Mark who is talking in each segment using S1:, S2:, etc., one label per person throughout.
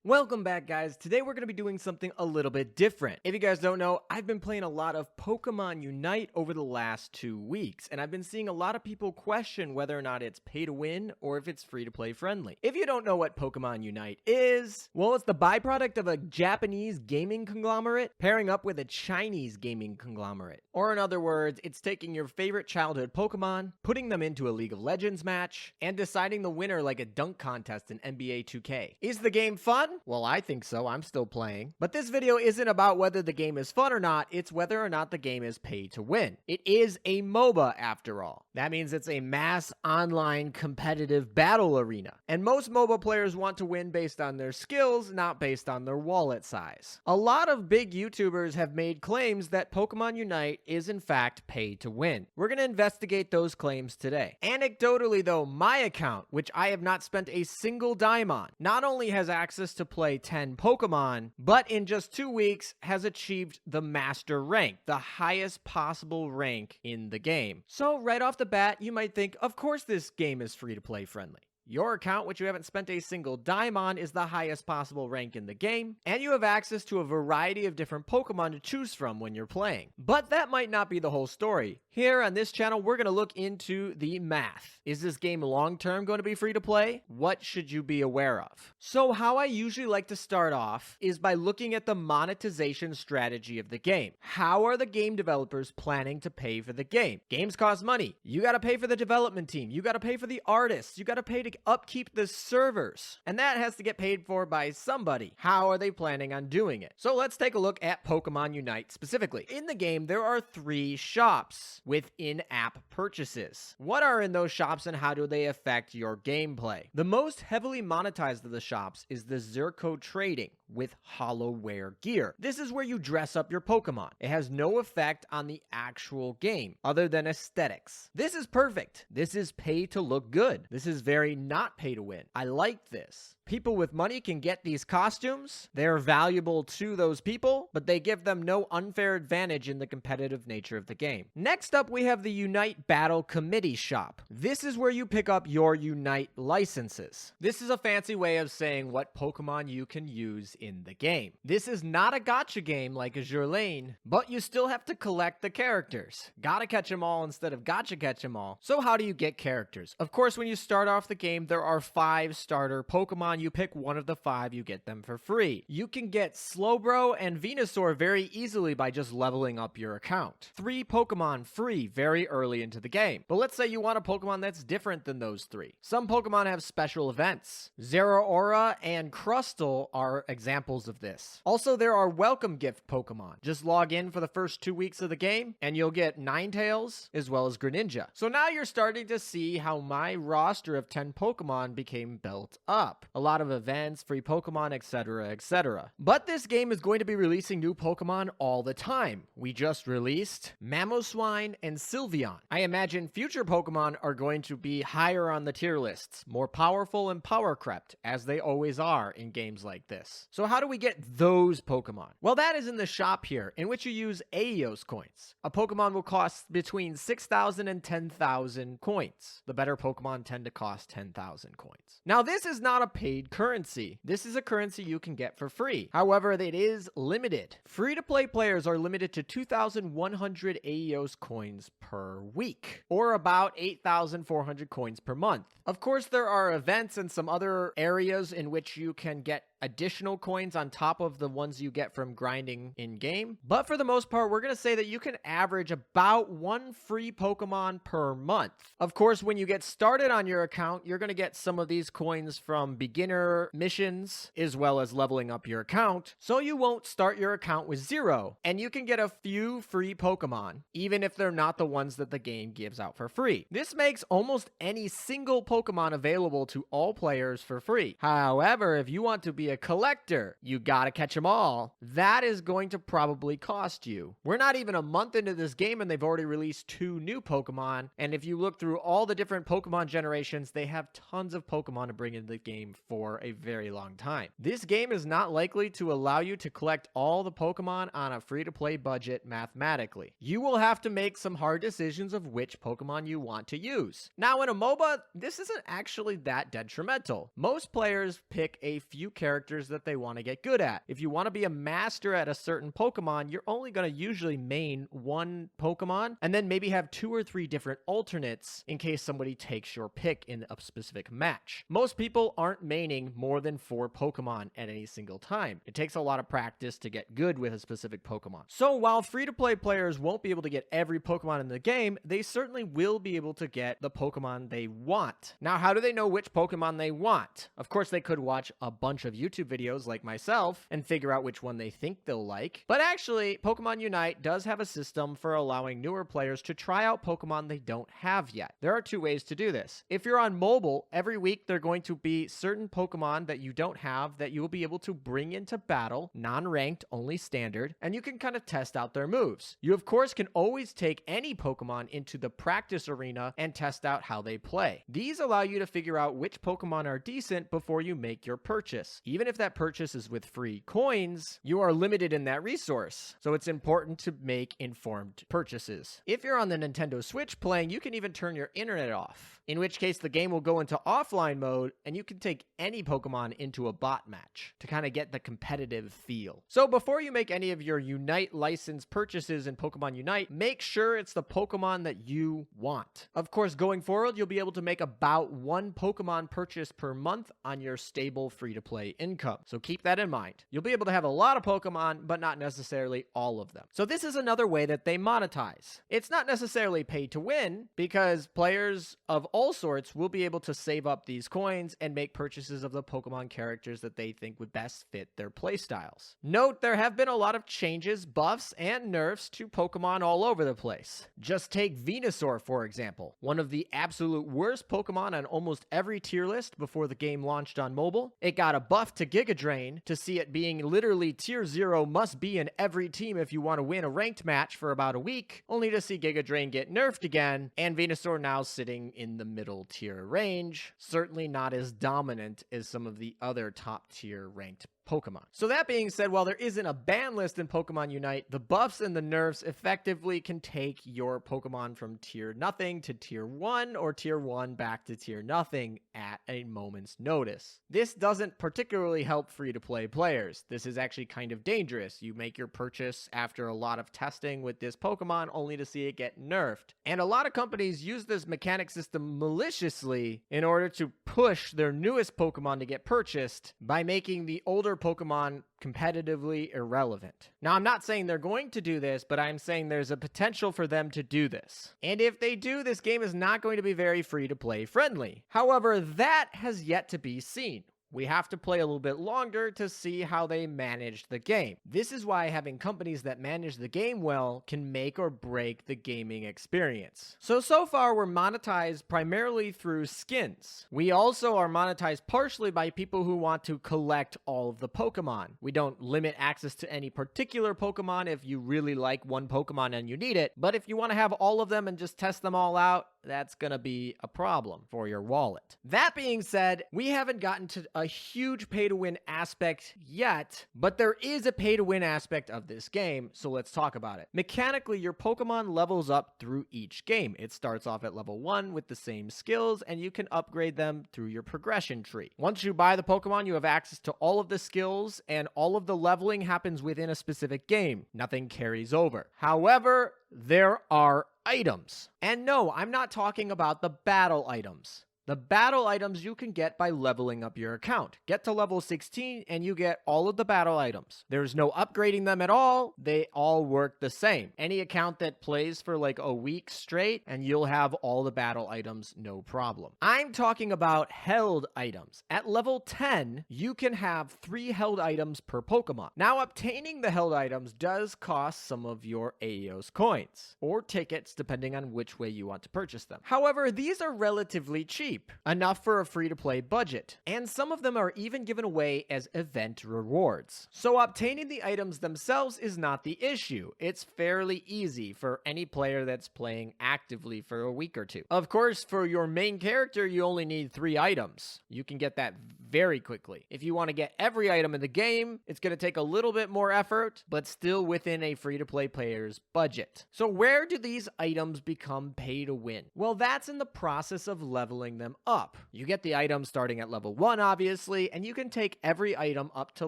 S1: Welcome back, guys. Today we're going to be doing something a little bit different. If you guys don't know, I've been playing a lot of Pokemon Unite over the last 2 weeks, and I've been seeing a lot of people question whether or not it's pay to win or if it's free to play friendly. If you don't know what Pokemon Unite is, well, it's the byproduct of a Japanese gaming conglomerate pairing up with a Chinese gaming conglomerate. Or in other words, it's taking your favorite childhood Pokemon, putting them into a League of Legends match, and deciding the winner like a dunk contest in NBA 2K. Is the game fun? Well, I think so. I'm still playing. But this video isn't about whether the game is fun or not. It's whether or not the game is pay to win. It is a MOBA after all. That means it's a mass online competitive battle arena. And most MOBA players want to win based on their skills, not based on their wallet size. A lot of big YouTubers have made claims that Pokemon Unite is in fact pay to win. We're going to investigate those claims today. Anecdotally though, my account, which I have not spent a single dime on, not only has access to play 10 Pokemon, but in just 2 weeks has achieved the master rank, the highest possible rank in the game. So right off the bat, you might think, of course this game is free to play friendly. Your account, which you haven't spent a single dime on, is the highest possible rank in the game, and you have access to a variety of different Pokemon to choose from when you're playing. But that might not be the whole story. Here on this channel, we're going to look into the math. Is this game long-term going to be free to play? What should you be aware of? So how I usually like to start off is by looking at the monetization strategy of the game. How are the game developers planning to pay for the game? Games cost money. You got to pay for the development team. You got to pay for the artists. You got to pay to upkeep the servers, and that has to get paid for by somebody. How are they planning on doing it? So let's take a look at Pokemon Unite specifically. In the game, there are 3 shops with in-app purchases. What are in those shops and how do they affect your gameplay? The most heavily monetized of the shops is the Zirco Trading with hollowware gear. This is where you dress up your Pokemon. It has no effect on the actual game other than aesthetics. This is perfect. This is pay to look good. This is very not pay to win. I like this. People with money can get these costumes. They're valuable to those people, but they give them no unfair advantage in the competitive nature of the game. Next up, we have the Unite Battle Committee shop. This is where you pick up your Unite licenses. This is a fancy way of saying what Pokemon you can use in the game. This is not a gacha game like Azur Lane, but you still have to collect the characters. Gotta catch them all instead of gacha catch them all. So how do you get characters? Of course, when you start off the game, there are 5 starter Pokemon. You pick one of the 5, you get them for free. You can get Slowbro and Venusaur very easily by just leveling up your account. 3 Pokemon free very early into the game. But let's say you want a Pokemon that's different than those 3. Some Pokemon have special events. Zeraora and Crustle are examples of this. Also, there are welcome gift Pokemon. Just log in for the first 2 weeks of the game and you'll get Ninetales as well as Greninja. So now you're starting to see how my roster of 10 Pokemon became built up. A lot of events, free Pokemon, etc., etc. But this game is going to be releasing new Pokemon all the time. We just released Mamoswine and Sylveon. I imagine future Pokemon are going to be higher on the tier lists, more powerful and power crept, as they always are in games like this. So how do we get those Pokemon? Well, that is in the shop here, in which you use Aeos coins. A Pokemon will cost between 6,000 and 10,000 coins. The better Pokemon tend to cost 10,000 coins. Now, this is not a paid currency. This is a currency you can get for free. However, it is limited. Free-to-play players are limited to 2,100 Aeos coins per week, or about 8,400 coins per month. Of course, there are events and some other areas in which you can get additional coins on top of the ones you get from grinding in-game. But for the most part, we're going to say that you can average about 1 free Pokemon per month. Of course, when you get started on your account, you're going to get some of these coins from beginner missions, as well as leveling up your account. So you won't start your account with 0. And you can get a few free Pokemon, even if they're not the ones that the game gives out for free. This makes almost any single Pokemon available to all players for free. However, if you want to be a collector, you gotta catch them all. That is going to probably cost you. We're not even a month into this game and they've already released 2 new Pokemon. And if you look through all the different Pokemon generations, they have tons of Pokemon to bring into the game for a very long time. This game is not likely to allow you to collect all the Pokemon on a free-to-play budget mathematically. You will have to make some hard decisions of which Pokemon you want to use. Now, in a MOBA, this isn't actually that detrimental. Most players pick a few characters characters that they want to get good at. If you want to be a master at a certain Pokemon, you're only going to usually main one Pokemon and then maybe have 2 or 3 different alternates in case somebody takes your pick in a specific match. Most people aren't maining more than 4 Pokemon at any single time. It takes a lot of practice to get good with a specific Pokemon. So while free-to-play players won't be able to get every Pokemon in the game, they certainly will be able to get the Pokemon they want. Now, how do they know which Pokemon they want? Of course, they could watch a bunch of YouTube videos like myself and figure out which one they think they'll like. But actually, Pokemon Unite does have a system for allowing newer players to try out Pokemon they don't have yet. There are 2 ways to do this. If you're on mobile, every week there are going to be certain Pokemon that you don't have that you will be able to bring into battle, non-ranked, only standard, and you can kind of test out their moves. You of course can always take any Pokemon into the practice arena and test out how they play. These allow you to figure out which Pokemon are decent before you make your purchase. Even if that purchase is with free coins, you are limited in that resource, so it's important to make informed purchases. If you're on the Nintendo Switch playing, you can even turn your internet off, in which case the game will go into offline mode and you can take any Pokemon into a bot match to kind of get the competitive feel. So before you make any of your Unite licensed purchases in Pokemon Unite, make sure it's the Pokemon that you want. Of course, going forward, you'll be able to make about 1 Pokemon purchase per month on your stable free-to-play income. So keep that in mind. You'll be able to have a lot of Pokemon, but not necessarily all of them. So this is another way that they monetize. It's not necessarily pay to win, because players of all sorts will be able to save up these coins and make purchases of the Pokemon characters that they think would best fit their playstyles. Note, there have been a lot of changes, buffs, and nerfs to Pokemon all over the place. Just take Venusaur, for example, one of the absolute worst Pokemon on almost every tier list before the game launched on mobile. It got a buff to Giga Drain to see it being literally tier 0 must be in every team if you want to win a ranked match for about a week, only to see Giga Drain get nerfed again, and Venusaur now sitting in the middle tier range, certainly not as dominant as some of the other top tier ranked Pokemon. So that being said, while there isn't a ban list in Pokemon Unite, the buffs and the nerfs effectively can take your Pokemon from tier nothing to tier 1 or tier 1 back to tier nothing at a moment's notice. This doesn't particularly help free-to-play players. This is actually kind of dangerous. You make your purchase after a lot of testing with this Pokemon only to see it get nerfed. And a lot of companies use this mechanic system maliciously in order to push their newest Pokemon to get purchased by making the older Pokemon competitively irrelevant. Now, I'm not saying they're going to do this, but I'm saying there's a potential for them to do this. And if they do, this game is not going to be very free-to-play friendly. However, that has yet to be seen. We have to play a little bit longer to see how they manage the game. This is why having companies that manage the game well can make or break the gaming experience. So far we're monetized primarily through skins. We also are monetized partially by people who want to collect all of the Pokemon. We don't limit access to any particular Pokemon if you really like one Pokemon and you need it, but if you want to have all of them and just test them all out, that's gonna be a problem for your wallet. That being said, we haven't gotten to a huge pay-to-win aspect yet, but there is a pay-to-win aspect of this game, so let's talk about it. Mechanically, your Pokemon levels up through each game. It starts off at level 1 with the same skills, and you can upgrade them through your progression tree. Once you buy the Pokemon, you have access to all of the skills, and all of the leveling happens within a specific game. Nothing carries over. However, there are items. And no, I'm not talking about the battle items. The battle items you can get by leveling up your account. Get to level 16 and you get all of the battle items. There's no upgrading them at all. They all work the same. Any account that plays for like a week straight and you'll have all the battle items, no problem. I'm talking about held items. At level 10, you can have 3 held items per Pokemon. Now, obtaining the held items does cost some of your Aeos coins or tickets, depending on which way you want to purchase them. However, these are relatively cheap. Enough for a free-to-play budget, and some of them are even given away as event rewards. So obtaining the items themselves is not the issue. It's fairly easy for any player that's playing actively for a week or two. Of course, for your main character, you only need 3 items. You can get that very quickly. If you want to get every item in the game, it's going to take a little bit more effort, but still within a free-to-play player's budget. So where do these items become pay to win? Well, that's in the process of leveling them up. You get the items starting at level 1, obviously, and you can take every item up to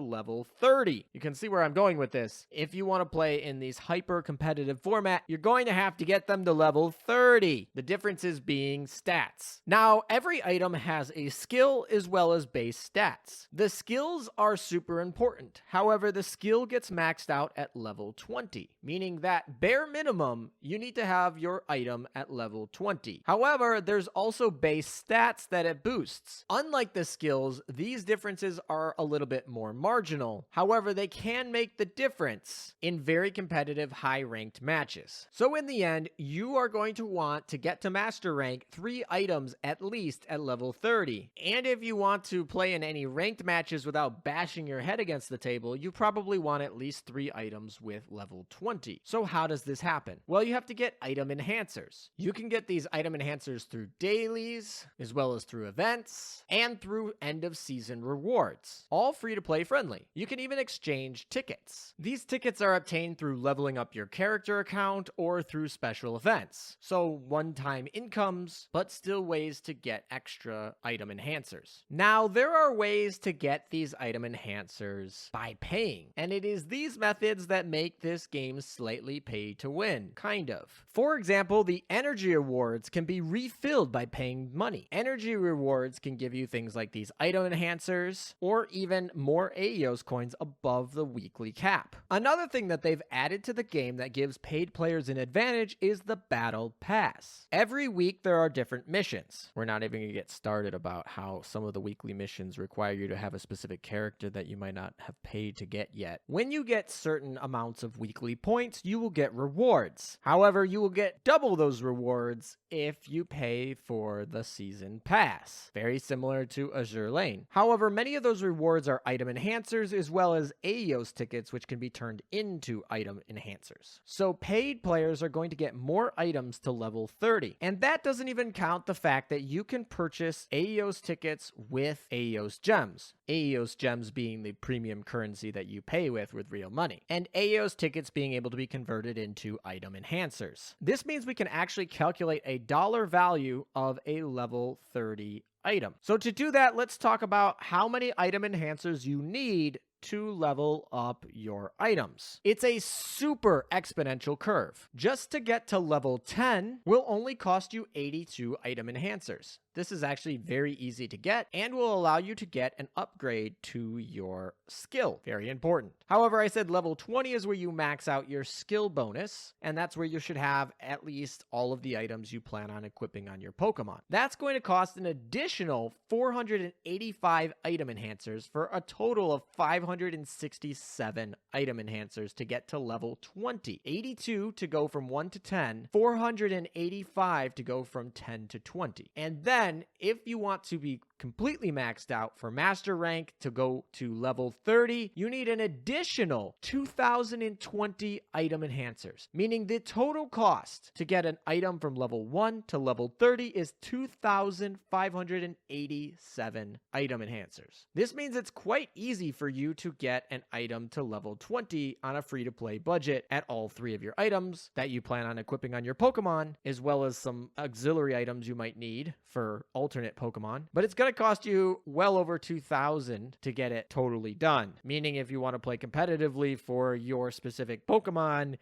S1: level 30. You can see where I'm going with this. If you want to play in these hyper-competitive format, you're going to have to get them to level 30. The difference is being stats. Now, every item has a skill as well as base stats. The skills are super important. However, the skill gets maxed out at level 20, meaning that bare minimum, you need to have your item at level 20. However, there's also base stats that it boosts. Unlike the skills, these differences are a little bit more marginal. However, they can make the difference in very competitive high-ranked matches. So in the end, you are going to want to get to master rank 3 items at least at level 30. And if you want to play in any ranked matches without bashing your head against the table, you probably want at least 3 items with level 20. So how does this happen? Well, you have to get item enhancers. You can get these item enhancers through dailies, as well as through events, and through end of season rewards. All free to play friendly. You can even exchange tickets. These tickets are obtained through leveling up your character account or through special events. So one-time incomes, but still ways to get extra item enhancers. Now, there are ways to get these item enhancers by paying, and it is these methods that make this game slightly pay to win, kind of. For example, the energy rewards can be refilled by paying money. Energy rewards can give you things like these item enhancers, or even more Aeos coins above the weekly cap. Another thing that they've added to the game that gives paid players an advantage is the Battle Pass. Every week there are different missions. We're not even going to get started about how some of the weekly missions require you to have a specific character that you might not have paid to get yet. When you get certain amounts of weekly points, you will get rewards. However, you will get double those rewards if you pay for the season pass. Very similar to Azur Lane. However, many of those rewards are item enhancers as well as Aeos tickets, which can be turned into item enhancers. So paid players are going to get more items to level 30. And that doesn't even count the fact that you can purchase Aeos tickets with Aeos gems. Aeos gems being the premium currency that you pay with real money. And Aeos tickets being able to be converted into item enhancers. This means we can actually calculate a dollar value of a level 30 item. So to do that, let's talk about how many item enhancers you need to level up your items. It's a super exponential curve. Just to get to level 10 will only cost you 82 item enhancers. This is actually very easy to get and will allow you to get an upgrade to your skill. Very important. However, I said level 20 is where you max out your skill bonus, and that's where you should have at least all of the items you plan on equipping on your Pokemon. That's going to cost an additional 485 item enhancers for a total of 567 item enhancers to get to level 20. 82 to go from 1 to 10, 485 to go from 10 to 20. And then if you want to be completely maxed out for master rank to go to level 30, you need an additional 2,020 item enhancers, meaning the total cost to get an item from level 1 to level 30 is 2,587 item enhancers. This means it's quite easy for you to get an item to level 20 on a free-to-play budget at all 3 of your items that you plan on equipping on your Pokemon, as well as some auxiliary items you might need for alternate Pokemon. But it's going to cost you well over 2,000 to get it totally done, meaning if you want to play competitively for your specific Pokemon,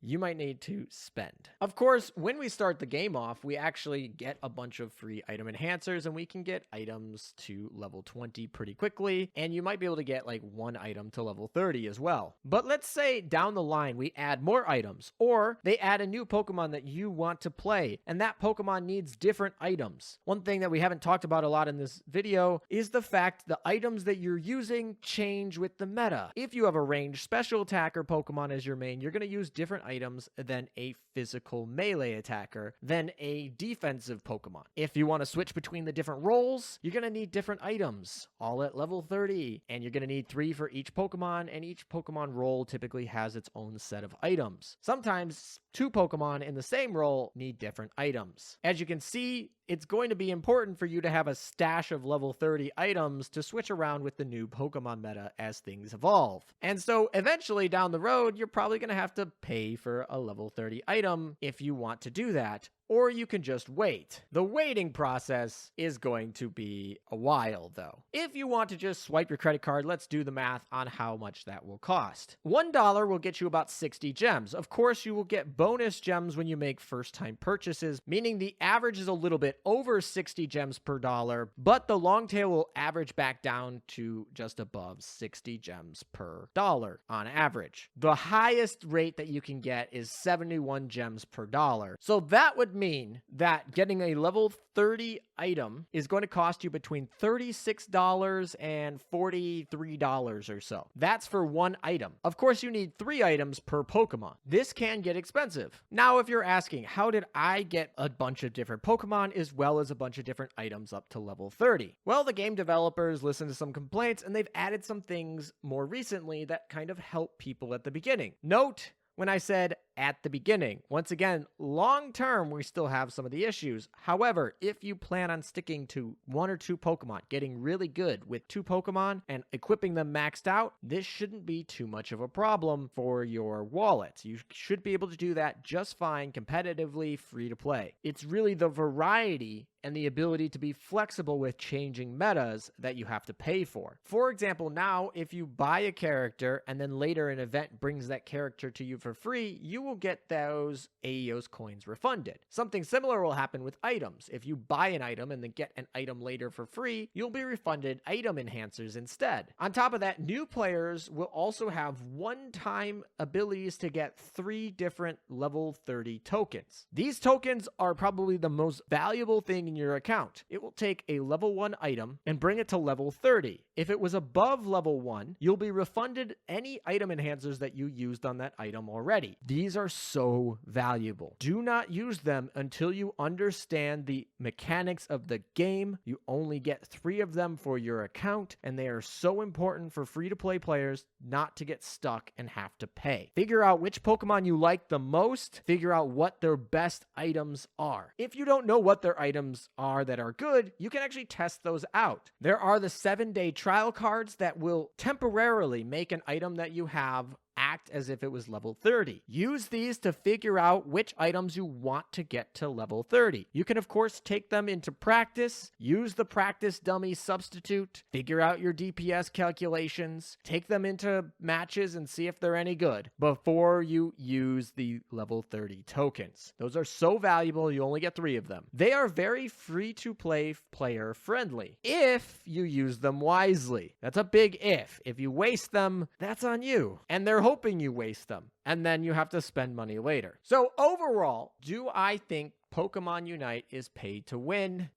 S1: you might need to spend. Of course, when we start the game off, we actually get a bunch of free item enhancers, and we can get items to level 20 pretty quickly, and you might be able to get like 1 item to level 30 as well. But let's say down the line we add more items, or they add a new Pokemon that you want to play, and that Pokemon needs different items. One thing that we haven't talked about a lot in this video is the fact the items that you're using change with the meta. If you have a ranged special attacker Pokemon as your main, you're going to use different items than a physical melee attacker than a defensive Pokemon. If you want to switch between the different roles, you're going to need different items, all at level 30, and you're going to need 3 for each Pokemon, and each Pokemon role typically has its own set of items. Sometimes 2 Pokemon in the same role need different items. As you can see, it's going to be important for you to have a stash of level 30 items to switch around with the new Pokemon meta as things evolve. And so eventually down the road, you're probably going to have to pay for a level 30 item if you want to do that. Or you can just wait. The waiting process is going to be a while, though. If you want to just swipe your credit card, let's do the math on how much that will cost. $1 will get you about 60 gems. Of course, you will get bonus gems when you make first-time purchases, meaning the average is a little bit over 60 gems per dollar, but the long tail will average back down to just above 60 gems per dollar on average. The highest rate that you can get is 71 gems per dollar. So that would mean that getting a level 30 item is going to cost you between $36 and $43 or so. That's for one item. Of course, you need 3 items per Pokemon. This can get expensive. Now, if you're asking, how did I get a bunch of different Pokemon as well as a bunch of different items up to level 30? Well, the game developers listened to some complaints and they've added some things more recently that kind of help people at the beginning. Note when I said at the beginning. Once again, long term, we still have some of the issues. However, if you plan on sticking to 1 or 2 Pokemon, getting really good with 2 Pokemon and equipping them maxed out, this shouldn't be too much of a problem for your wallet. You should be able to do that just fine, competitively, free to play. It's really the variety and the ability to be flexible with changing metas that you have to pay for. For example, now, if you buy a character and then later an event brings that character to you for free, you will get those Aeos coins refunded. Something similar will happen with items. If you buy an item and then get an item later for free, you'll be refunded item enhancers instead. On top of that, new players will also have one-time abilities to get 3 different level 30 tokens. These tokens are probably the most valuable thing in your account. It will take a level 1 item and bring it to level 30. If it was above level 1, you'll be refunded any item enhancers that you used on that item already. These are so valuable. Do not use them until you understand the mechanics of the game. You only get 3 of them for your account, and they are so important for free-to-play players not to get stuck and have to pay. Figure out which Pokemon you like the most. Figure out what their best items are. If you don't know what their items are that are good, you can actually test those out. There are the 7-day trial cards that will temporarily make an item that you have act as if it was level 30. Use these to figure out which items you want to get to level 30. You can, of course, take them into practice, use the practice dummy substitute, figure out your DPS calculations, take them into matches and see if they're any good before you use the level 30 tokens. Those are so valuable, you only get 3 of them. They are very free-to-play player friendly if you use them wisely. That's a big if. If you waste them, that's on you. And they're hoping you waste them, and then you have to spend money later. So overall, do I think Pokemon Unite is paid to win?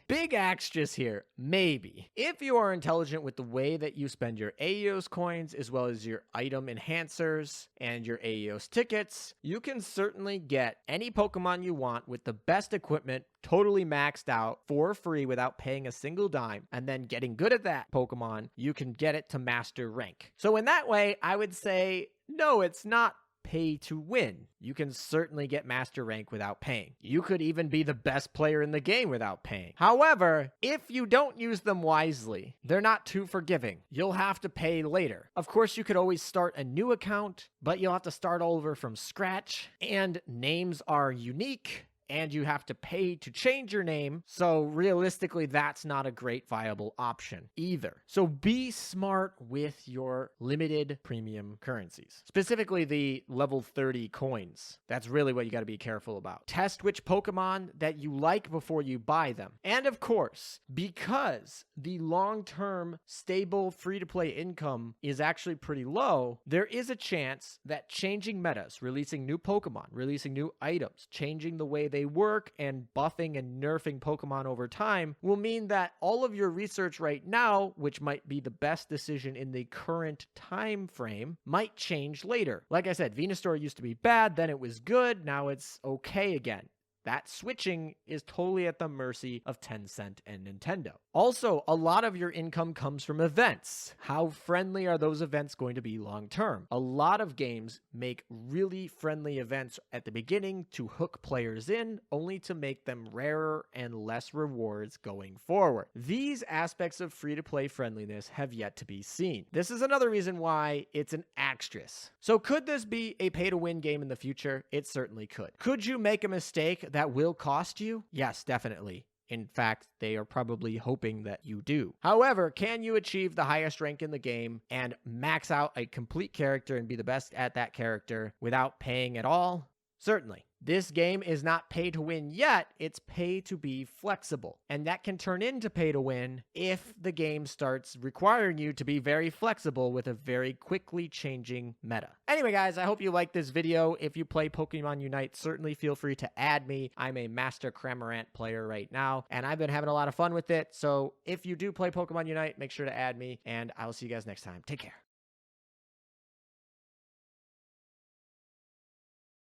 S1: Big axe just here. Maybe. If you are intelligent with the way that you spend your Aeos coins, as well as your item enhancers and your Aeos tickets, you can certainly get any Pokemon you want with the best equipment, totally maxed out for free without paying a single dime, and then getting good at that Pokemon, you can get it to master rank. So in that way, I would say, no, it's not pay to win. You can certainly get master rank without paying. You could even be the best player in the game without paying. However, if you don't use them wisely, they're not too forgiving. You'll have to pay later. Of course, you could always start a new account, but you'll have to start all over from scratch, and names are unique, and you have to pay to change your name. So realistically, that's not a great viable option either. So be smart with your limited premium currencies, specifically the level 30 coins. That's really what you got to be careful about. Test which Pokemon that you like before you buy them. And of course, because the long-term stable free-to-play income is actually pretty low, there is a chance that changing metas, releasing new Pokemon, releasing new items, changing the way they they work and buffing and nerfing Pokemon over time will mean that all of your research right now, which might be the best decision in the current time frame, might change later. Like I said, Venusaur used to be bad, then it was good, now it's okay again. That switching is totally at the mercy of Tencent and Nintendo. Also, a lot of your income comes from events. How friendly are those events going to be long term? A lot of games make really friendly events at the beginning to hook players in, only to make them rarer and less rewards going forward. These aspects of free-to-play friendliness have yet to be seen. This is another reason why it's an asterisk. So could this be a pay-to-win game in the future? It certainly could. Could you make a mistake that will cost you? Yes, definitely. In fact, they are probably hoping that you do. However, can you achieve the highest rank in the game and max out a complete character and be the best at that character without paying at all? Certainly. This game is not pay to win yet, it's pay to be flexible. And that can turn into pay to win if the game starts requiring you to be very flexible with a very quickly changing meta. Anyway, guys, I hope you liked this video. If you play Pokemon Unite, certainly feel free to add me. I'm a Master Cramorant player right now, and I've been having a lot of fun with it. So if you do play Pokemon Unite, make sure to add me, and I will see you guys next time. Take care.